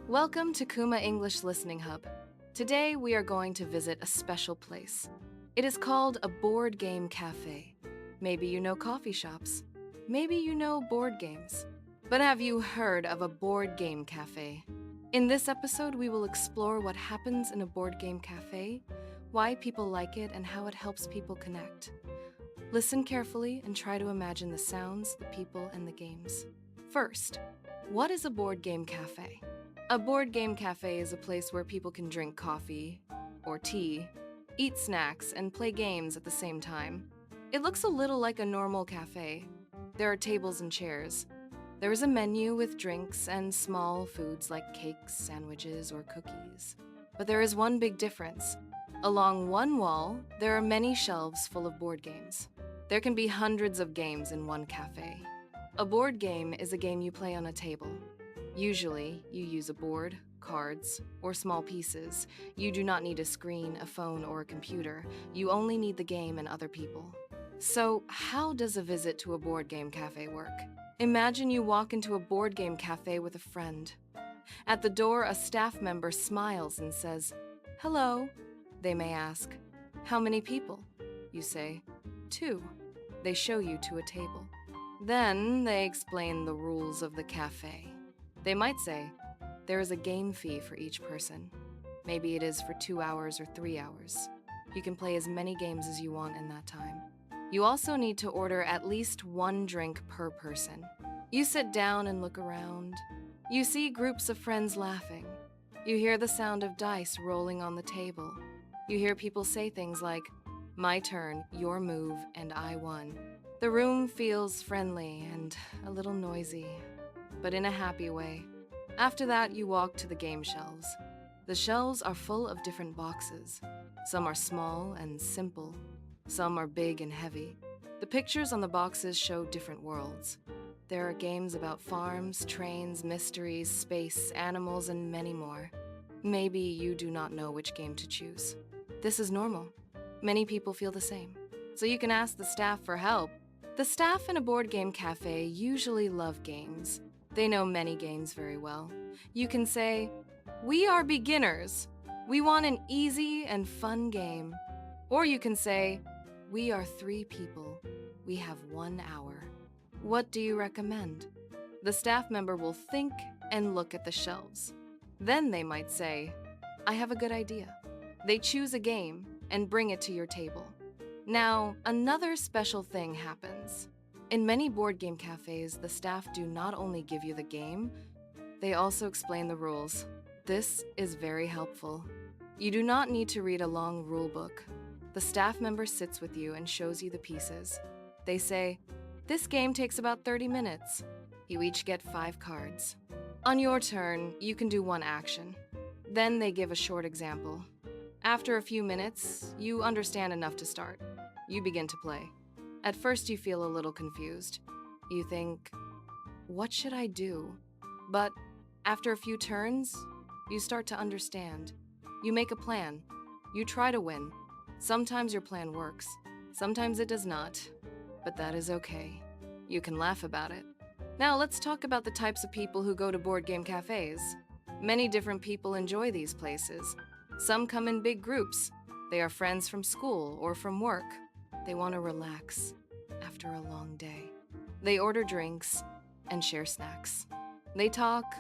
Welcome to Kuma English Listening Hub. Today we are going to visit a special place. It is called a board game cafe. Maybe you know coffee shops. Maybe you know board games. But have you heard of a board game cafe? In this episode, we will explore what happens in a board game cafe, why people like it, and how it helps people connect. Listen carefully and try to imagine the sounds, the people, and the games. First, what is a board game cafe? A board game cafe is a place where people can drink coffee or tea, eat snacks, and play games at the same time. It looks a little like a normal cafe. There are tables and chairs. There is a menu with drinks and small foods like cakes, sandwiches, or cookies. But there is one big difference. Along one wall, there are many shelves full of board games. There can be hundreds of games in one cafe. A board game is a game you play on a table. Usually, you use a board, cards, or small pieces. You do not need a screen, a phone, or a computer. You only need the game and other people. So, how does a visit to a board game cafe work? Imagine you walk into a board game cafe with a friend. At the door, a staff member smiles and says, "Hello." They may ask, "How many people?" You say, "2." They show you to a table. Then they explain the rules of the cafe. They might say, there is a game fee for each person. Maybe it is for 2 hours or 3 hours. You can play as many games as you want in that time. You also need to order at least one drink per person. You sit down and look around. You see groups of friends laughing. You hear the sound of dice rolling on the table. You hear people say things like, "My turn, your move, and I won." The room feels friendly and a little noisy, but in a happy way. After that, you walk to the game shelves. The shelves are full of different boxes. Some are small and simple. Some are big and heavy. The pictures on the boxes show different worlds. There are games about farms, trains, mysteries, space, animals, and many more. Maybe you do not know which game to choose. This is normal. Many people feel the same. So you can ask the staff for help. The staff in a board game cafe usually love games. They know many games very well. You can say, "We are beginners. We want an easy and fun game." Or you can say, "We are 3 people. We have 1 hour. What do you recommend?" The staff member will think and look at the shelves. Then they might say, "I have a good idea." They choose a game and bring it to your table. Now, another special thing happens. In many board game cafes, the staff do not only give you the game, they also explain the rules. This is very helpful. You do not need to read a long rule book. The staff member sits with you and shows you the pieces. They say, "This game takes about 30 minutes. You each get 5 cards. On your turn, you can do 1 action." Then they give a short example. After a few minutes, you understand enough to start. You begin to play. At first, you feel a little confused. You think, "What should I do?" But after a few turns, you start to understand. You make a plan. You try to win. Sometimes your plan works. Sometimes it does not. But that is okay. You can laugh about it. Now let's talk about the types of people who go to board game cafes. Many different people enjoy these places. Some come in big groups. They are friends from school or from work. They want to relax after a long day. They order drinks and share snacks. They talk,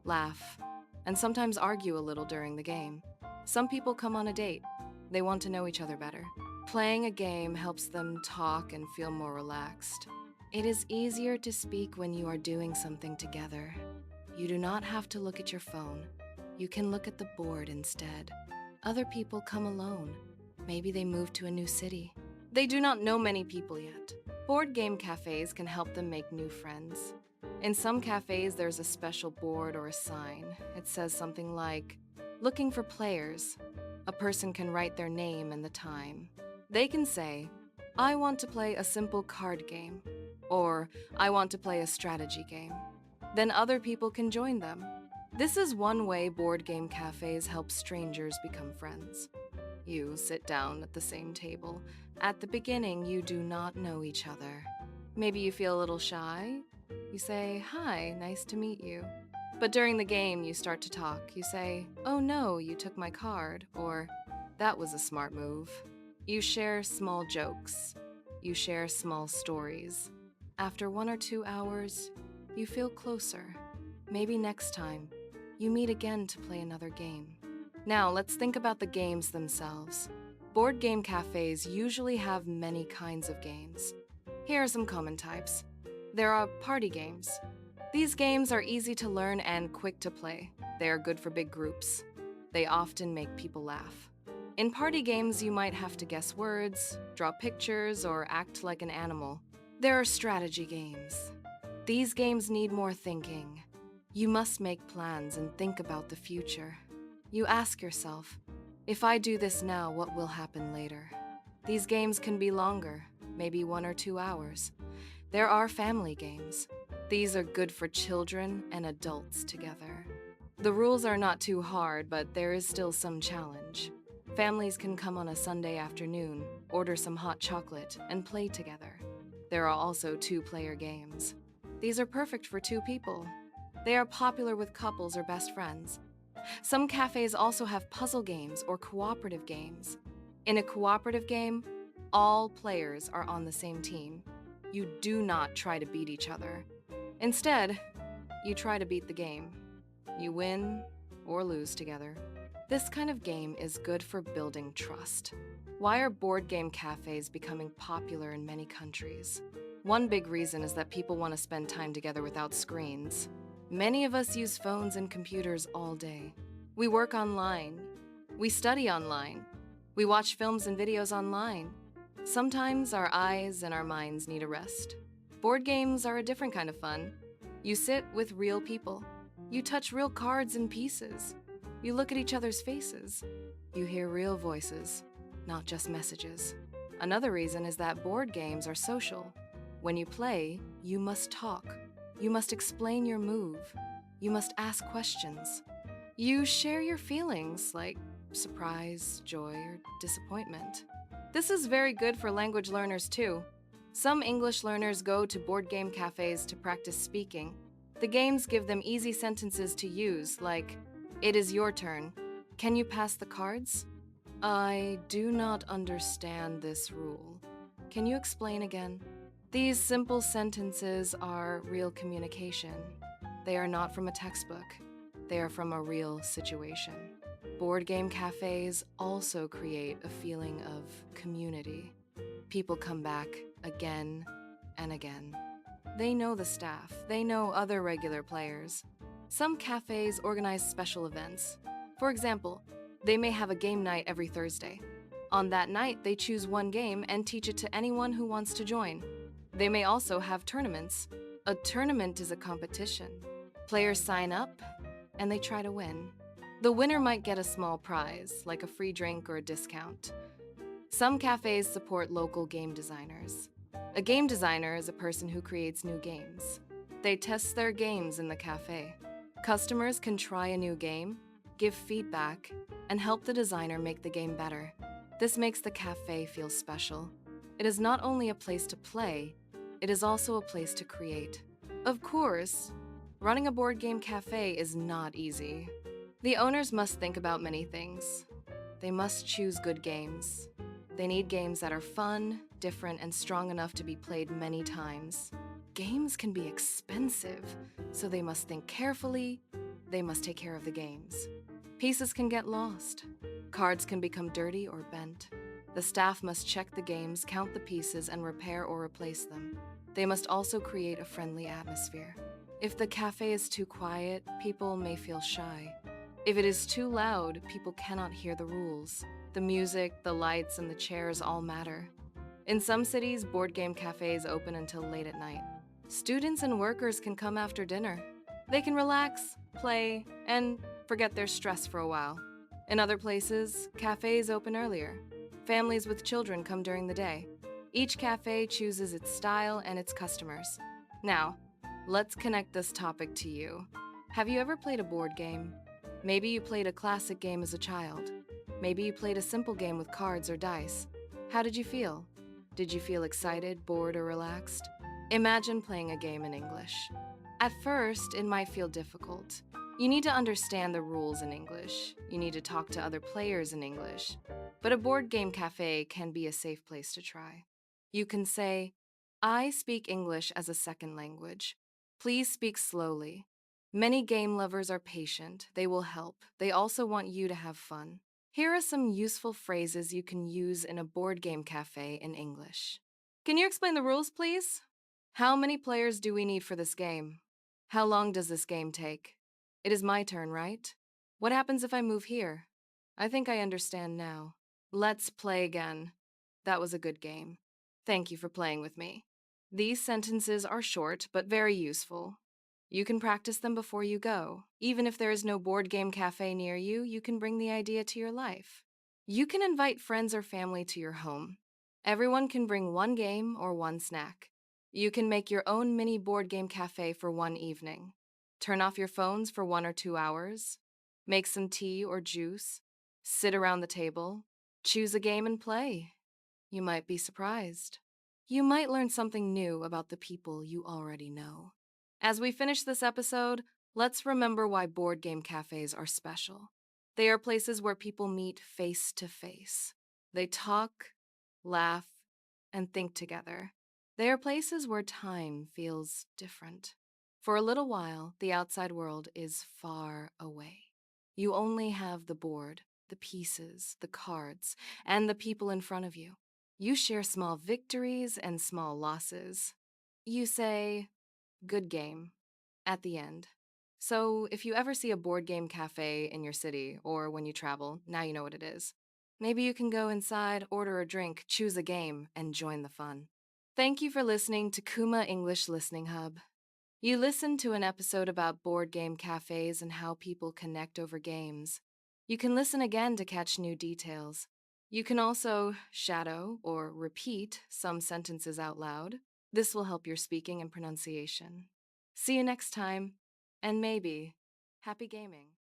laugh, and sometimes argue a little during the game. Some people come on a date. They want to know each other better. Playing a game helps them talk and feel more relaxed. It is easier to speak when you are doing something together. You do not have to look at your phone. You can look at the board instead. Other people come alone. Maybe they moved to a new city. They do not know many people yet. Board game cafes can help them make new friends. In some cafes, there's a special board or a sign. It says something like, "Looking for players." A person can write their name and the time. They can say, "I want to play a simple card game," or "I want to play a strategy game." Then other people can join them. This is one way board game cafes help strangers become friends. You sit down at the same table. At the beginning, you do not know each other. Maybe you feel a little shy. You say, "Hi, nice to meet you." But during the game, you start to talk. You say, "Oh no, you took my card," or "That was a smart move." You share small jokes. You share small stories. After 1 or 2 hours, you feel closer. Maybe next time, you meet again to play another game. Now, let's think about the games themselves. Board game cafes usually have many kinds of games. Here are some common types. There are party games. These games are easy to learn and quick to play. They are good for big groups. They often make people laugh. In party games, you might have to guess words, draw pictures, or act like an animal. There are strategy games. These games need more thinking. You must make plans and think about the future. You ask yourself, if I do this now, what will happen later? These games can be longer, maybe 1 or 2 hours. There are family games. These are good for children and adults together. The rules are not too hard, but there is still some challenge. Families can come on a Sunday afternoon, order some hot chocolate, and play together. There are also two-player games. These are perfect for 2 people. They are popular with couples or best friends. Some cafes also have puzzle games or cooperative games. In a cooperative game, all players are on the same team. You do not try to beat each other. Instead, you try to beat the game. You win or lose together. This kind of game is good for building trust. Why are board game cafes becoming popular in many countries? One big reason is that people want to spend time together without screens. Many of us use phones and computers all day. We work online. We study online. We watch films and videos online. Sometimes our eyes and our minds need a rest. Board games are a different kind of fun. You sit with real people. You touch real cards and pieces. You look at each other's faces. You hear real voices, not just messages. Another reason is that board games are social. When you play, you must talk. You must explain your move. You must ask questions. You share your feelings like surprise, joy, or disappointment. This is very good for language learners too. Some English learners go to board game cafes to practice speaking. The games give them easy sentences to use, like, "It is your turn. Can you pass the cards?" "I do not understand this rule. Can you explain again?" These simple sentences are real communication. They are not from a textbook. They are from a real situation. Board game cafes also create a feeling of community. People come back again and again. They know the staff. They know other regular players. Some cafes organize special events. For example, they may have a game night every Thursday. On that night, they choose one game and teach it to anyone who wants to join. They may also have tournaments. A tournament is a competition. Players sign up, and they try to win. The winner might get a small prize, like a free drink or a discount. Some cafes support local game designers. A game designer is a person who creates new games. They test their games in the cafe. Customers can try a new game, give feedback, and help the designer make the game better. This makes the cafe feel special. It is not only a place to play, it is also a place to create. Of course, running a board game cafe is not easy. The owners must think about many things. They must choose good games. They need games that are fun, different, and strong enough to be played many times. Games can be expensive, so they must think carefully. They must take care of the games. Pieces can get lost. Cards can become dirty or bent. The staff must check the games, count the pieces, and repair or replace them. They must also create a friendly atmosphere. If the cafe is too quiet, people may feel shy. If it is too loud, people cannot hear the rules. The music, the lights, and the chairs all matter. In some cities, board game cafes open until late at night. Students and workers can come after dinner. They can relax, play, and forget their stress for a while. In other places, cafes open earlier. Families with children come during the day. Each cafe chooses its style and its customers. Now, let's connect this topic to you. Have you ever played a board game? Maybe you played a classic game as a child. Maybe you played a simple game with cards or dice. How did you feel? Did you feel excited, bored, or relaxed? Imagine playing a game in English. At first, it might feel difficult. You need to understand the rules in English. You need to talk to other players in English. But a board game cafe can be a safe place to try. You can say, I speak English as a second language. Please speak slowly. Many game lovers are patient. They will help. They also want you to have fun. Here are some useful phrases you can use in a board game cafe in English. Can you explain the rules, please? How many players do we need for this game? How long does this game take? It is my turn, right? What happens if I move here? I think I understand now. Let's play again. That was a good game. Thank you for playing with me. These sentences are short but very useful. You can practice them before you go. Even if there is no board game cafe near you, you can bring the idea to your life. You can invite friends or family to your home. Everyone can bring one game or one snack. You can make your own mini board game cafe for one evening. Turn off your phones for 1 or 2 hours. Make some tea or juice. Sit around the table. Choose a game and play. You might be surprised. You might learn something new about the people you already know. As we finish this episode, let's remember why board game cafes are special. They are places where people meet face to face. They talk, laugh, and think together. They are places where time feels different. For a little while, the outside world is far away. You only have the board, the pieces, the cards, and the people in front of you. You share small victories and small losses. You say, good game, at the end. So if you ever see a board game cafe in your city or when you travel, now you know what it is. Maybe you can go inside, order a drink, choose a game, and join the fun. Thank you for listening to Kuma English Listening Hub. You listened to an episode about board game cafes and how people connect over games. You can listen again to catch new details. You can also shadow or repeat some sentences out loud. This will help your speaking and pronunciation. See you next time, and maybe happy gaming.